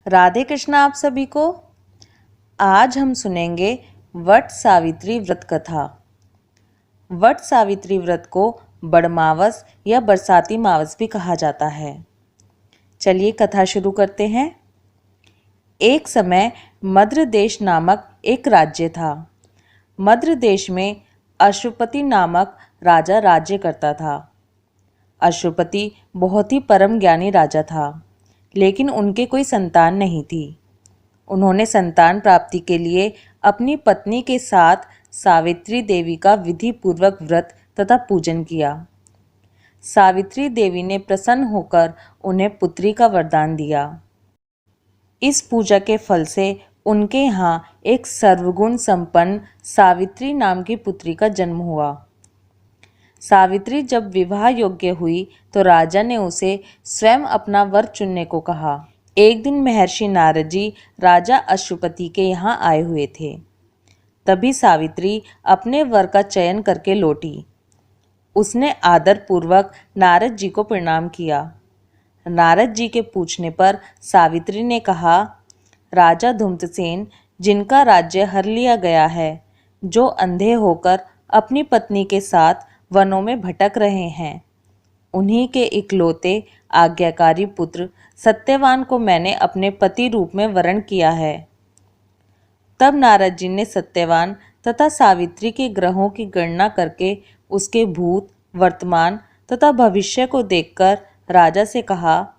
राधे कृष्ण आप सभी को। आज हम सुनेंगे वट सावित्री व्रत कथा। वट सावित्री व्रत को बड़मावस या बरसाती मावस भी कहा जाता है। चलिए कथा शुरू करते हैं। एक समय मद्र देश नामक एक राज्य था। मद्र देश में अश्वपति नामक राजा राज्य करता था। अश्वपति बहुत ही परम ज्ञानी राजा था, लेकिन उनके कोई संतान नहीं थी। उन्होंने संतान प्राप्ति के लिए अपनी पत्नी के साथ सावित्री देवी का विधि पूर्वक व्रत तथा पूजन किया। सावित्री देवी ने प्रसन्न होकर उन्हें पुत्री का वरदान दिया। इस पूजा के फल से उनके यहाँ एक सर्वगुण संपन्न सावित्री नाम की पुत्री का जन्म हुआ। सावित्री जब विवाह योग्य हुई तो राजा ने उसे स्वयं अपना वर चुनने को कहा। एक दिन महर्षि नारद जी राजा अश्वपति के यहाँ आए हुए थे। तभी सावित्री अपने वर का चयन करके लौटी। उसने आदरपूर्वक नारद जी को प्रणाम किया। नारद जी के पूछने पर सावित्री ने कहा, राजा धूम्रसेन, जिनका राज्य हर लिया गया है, जो अंधे होकर अपनी पत्नी के साथ वनों में भटक रहे हैं, उन्हीं के इकलौते आज्ञाकारी पुत्र सत्यवान को मैंने अपने पति रूप में वरण किया है। तब नारद जी ने सत्यवान तथा सावित्री के ग्रहों की गणना करके उसके भूत, वर्तमान तथा भविष्य को देखकर राजा से कहा,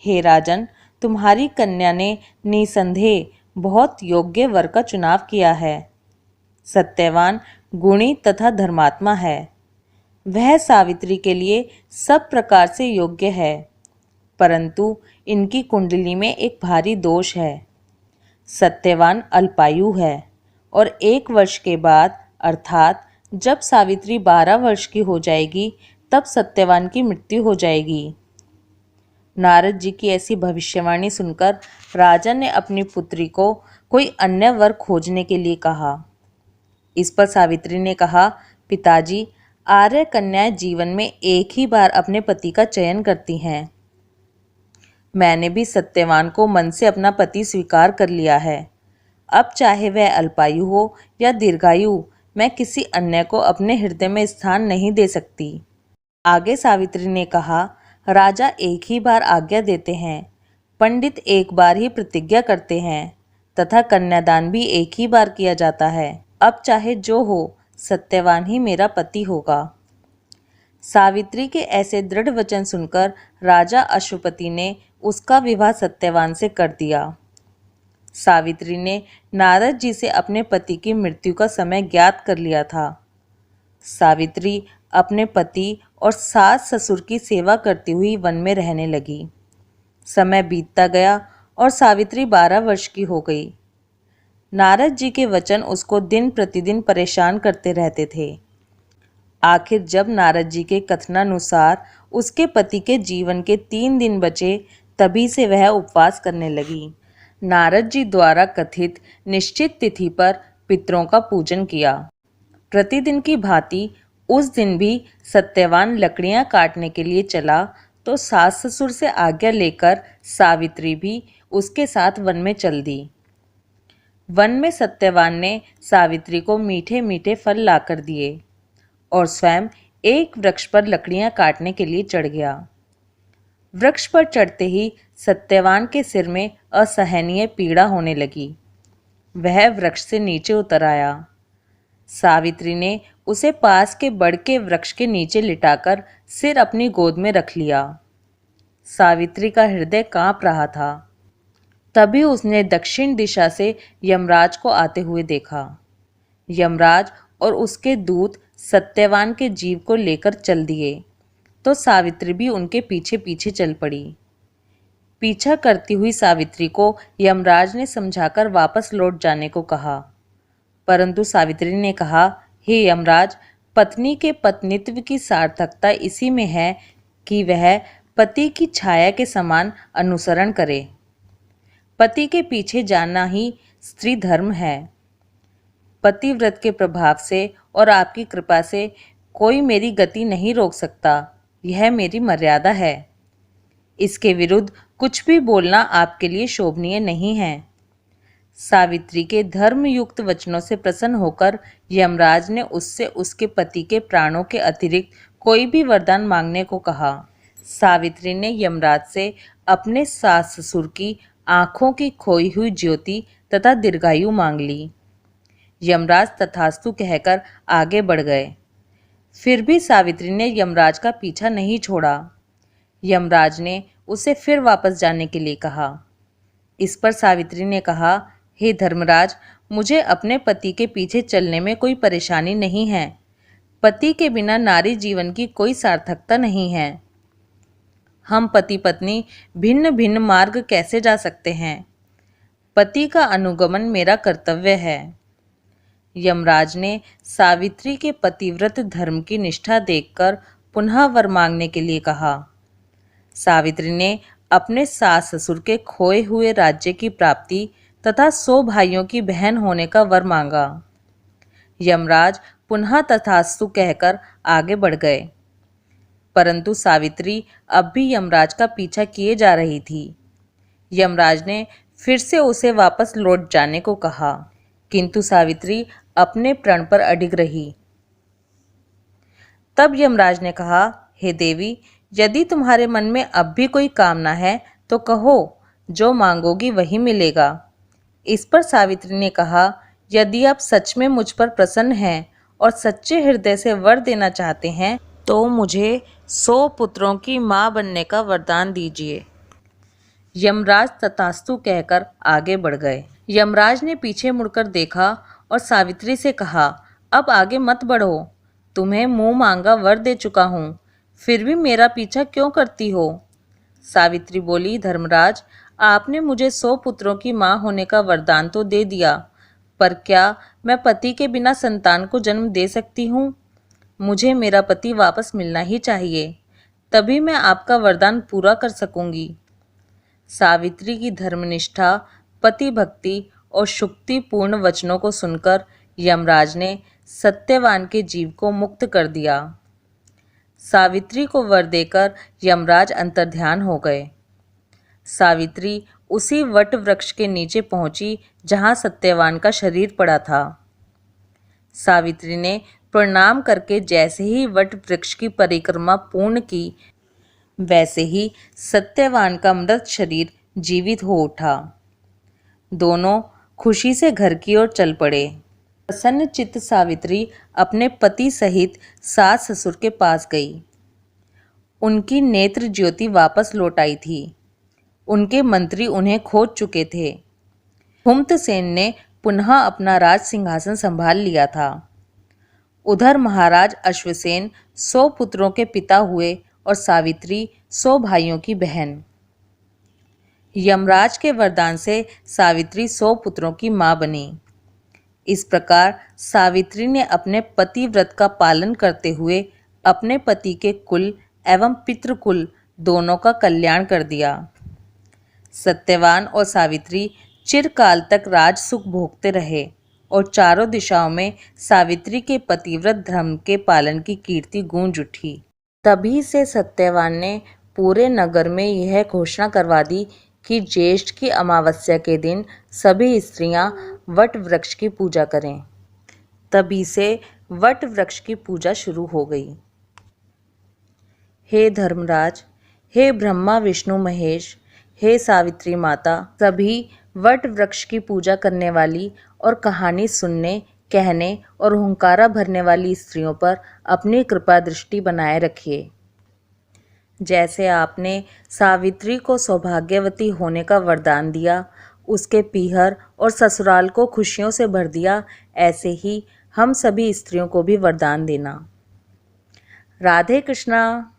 हे राजन, तुम्हारी कन्या ने निसंदेह बहुत योग्य वर का चुनाव किया है। सत्यवान गुणी तथा धर्मात्मा है। वह सावित्री के लिए सब प्रकार से योग्य है, परंतु इनकी कुंडली में एक भारी दोष है। सत्यवान अल्पायु है और 1 वर्ष के बाद अर्थात जब सावित्री 12 वर्ष की हो जाएगी तब सत्यवान की मृत्यु हो जाएगी। नारद जी की ऐसी भविष्यवाणी सुनकर राजा ने अपनी पुत्री को कोई अन्य वर खोजने के लिए कहा। इस पर सावित्री ने कहा, पिताजी, आर्य कन्याएं जीवन में एक ही बार अपने पति का चयन करती हैं। मैंने भी सत्यवान को मन से अपना पति स्वीकार कर लिया है। अब चाहे वह अल्पायु हो या दीर्घायु, मैं किसी अन्य को अपने हृदय में स्थान नहीं दे सकती। आगे सावित्री ने कहा, राजा एक ही बार आज्ञा देते हैं, पंडित एक बार ही प्रतिज्ञा करते हैं तथा कन्यादान भी एक ही बार किया जाता है। अब चाहे जो हो, सत्यवान ही मेरा पति होगा। सावित्री के ऐसे दृढ़ वचन सुनकर राजा अश्वपति ने उसका विवाह सत्यवान से कर दिया। सावित्री ने नारद जी से अपने पति की मृत्यु का समय ज्ञात कर लिया था। सावित्री अपने पति और सास ससुर की सेवा करती हुई वन में रहने लगी। समय बीतता गया और सावित्री 12 वर्ष की हो गई। नारद जी के वचन उसको दिन प्रतिदिन परेशान करते रहते थे। आखिर जब नारद जी के कथनानुसार उसके पति के जीवन के 3 दिन बचे, तभी से वह उपवास करने लगी। नारद जी द्वारा कथित निश्चित तिथि पर पितरों का पूजन किया। प्रतिदिन की भांति उस दिन भी सत्यवान लकड़ियां काटने के लिए चला तो सास ससुर से आज्ञा लेकर सावित्री भी उसके साथ वन में चल दी। वन में सत्यवान ने सावित्री को मीठे मीठे फल लाकर दिए और स्वयं एक वृक्ष पर लकड़ियां काटने के लिए चढ़ गया। वृक्ष पर चढ़ते ही सत्यवान के सिर में असहनीय पीड़ा होने लगी। वह वृक्ष से नीचे उतर आया। सावित्री ने उसे पास के बड़ के वृक्ष के नीचे लिटाकर सिर अपनी गोद में रख लिया। सावित्री का हृदय कांप रहा था। तभी उसने दक्षिण दिशा से यमराज को आते हुए देखा। यमराज और उसके दूत सत्यवान के जीव को लेकर चल दिए तो सावित्री भी उनके पीछे पीछे चल पड़ी। पीछा करती हुई सावित्री को यमराज ने समझाकर वापस लौट जाने को कहा, परंतु सावित्री ने कहा, हे यमराज, पत्नी के पत्नीत्व की सार्थकता इसी में है कि वह पति की छाया के समान अनुसरण करे। पति के पीछे जाना ही स्त्री धर्म है। पतिव्रत के प्रभाव से और आपकी कृपा से कोई मेरी गति नहीं रोक सकता। यह मेरी मर्यादा है। इसके विरुद्ध कुछ भी बोलना आपके लिए शोभनीय नहीं है। सावित्री के धर्मयुक्त वचनों से प्रसन्न होकर यमराज ने उससे उसके पति के प्राणों के अतिरिक्त कोई भी वरदान मांगने को कहा। सावित्री ने यमराज से अपने सास ससुर की आंखों की खोई हुई ज्योति तथा दीर्घायु मांग ली। यमराज तथास्तु कहकर आगे बढ़ गए। फिर भी सावित्री ने यमराज का पीछा नहीं छोड़ा। यमराज ने उसे फिर वापस जाने के लिए कहा। इस पर सावित्री ने कहा, हे धर्मराज, मुझे अपने पति के पीछे चलने में कोई परेशानी नहीं है। पति के बिना नारी जीवन की कोई सार्थकता नहीं है। हम पति पत्नी भिन्न भिन्न मार्ग कैसे जा सकते हैं? पति का अनुगमन मेरा कर्तव्य है। यमराज ने सावित्री के पतिव्रत धर्म की निष्ठा देखकर पुनः वर मांगने के लिए कहा। सावित्री ने अपने सास ससुर के खोए हुए राज्य की प्राप्ति तथा 100 भाइयों की बहन होने का वर मांगा। यमराज पुनः तथास्तु कहकर आगे बढ़ गए, परंतु सावित्री अब भी यमराज का पीछा किए जा रही थी। यमराज ने फिर से उसे वापस लौट जाने को कहा, किंतु सावित्री अपने प्रण पर अडिग रही। तब यमराज ने कहा, हे देवी, यदि तुम्हारे मन में अब भी कोई कामना है तो कहो, जो मांगोगी वही मिलेगा। इस पर सावित्री ने कहा, यदि आप सच में मुझ पर प्रसन्न हैं और सच्चे हृदय से वर देना चाहते हैं तो मुझे 100 पुत्रों की माँ बनने का वरदान दीजिए। यमराज तथास्तु कहकर आगे बढ़ गए। यमराज ने पीछे मुड़कर देखा और सावित्री से कहा, अब आगे मत बढ़ो, तुम्हें मुंह मांगा वर दे चुका हूँ, फिर भी मेरा पीछा क्यों करती हो? सावित्री बोली, धर्मराज, आपने मुझे 100 पुत्रों की माँ होने का वरदान तो दे दिया, पर क्या मैं पति के बिना संतान को जन्म दे सकती हूँ? मुझे मेरा पति वापस मिलना ही चाहिए, तभी मैं आपका वरदान पूरा कर सकूंगी। सावित्री की धर्मनिष्ठा, पति भक्ति और शुक्तिपूर्ण वचनों को सुनकर यमराज ने सत्यवान के जीव को मुक्त कर दिया। सावित्री को वर देकर यमराज अंतर्ध्यान हो गए। सावित्री उसी वट वृक्ष के नीचे पहुंची जहां सत्यवान का शरीर पड़ा था। सावित्री ने प्रणाम करके जैसे ही वट वृक्ष की परिक्रमा पूर्ण की, वैसे ही सत्यवान का मृत शरीर जीवित हो उठा। दोनों खुशी से घर की ओर चल पड़े। प्रसन्न चित्त सावित्री अपने पति सहित सास ससुर के पास गई। उनकी नेत्र ज्योति वापस लौट आई थी। उनके मंत्री उन्हें खोज चुके थे। हुमतसेन ने पुनः अपना राज सिंहासन संभाल लिया था। उधर महाराज अश्वसेन 100 पुत्रों के पिता हुए और सावित्री 100 भाइयों की बहन। यमराज के वरदान से सावित्री 100 पुत्रों की मां बनी। इस प्रकार सावित्री ने अपने पति व्रत का पालन करते हुए अपने पति के कुल एवं पितृकुल दोनों का कल्याण कर दिया। सत्यवान और सावित्री चिरकाल तक राज सुख भोगते रहे और चारों दिशाओं में सावित्री के पतिव्रत धर्म के पालन की कीर्ति गूंज उठी। तभी से सत्यवान ने पूरे नगर में यह घोषणा करवा दी कि ज्येष्ठ की अमावस्या के दिन सभी स्त्रियां वट वृक्ष की पूजा करें। तभी से वट वृक्ष की पूजा शुरू हो गई। हे धर्मराज, हे ब्रह्मा विष्णु महेश, हे सावित्री माता, सभी वट वृक्ष की पूजा करने वाली और कहानी सुनने, कहने और हुंकारा भरने वाली स्त्रियों पर अपनी कृपा दृष्टि बनाए रखिए। जैसे आपने सावित्री को सौभाग्यवती होने का वरदान दिया, उसके पीहर और ससुराल को खुशियों से भर दिया, ऐसे ही हम सभी स्त्रियों को भी वरदान देना। राधे कृष्णा।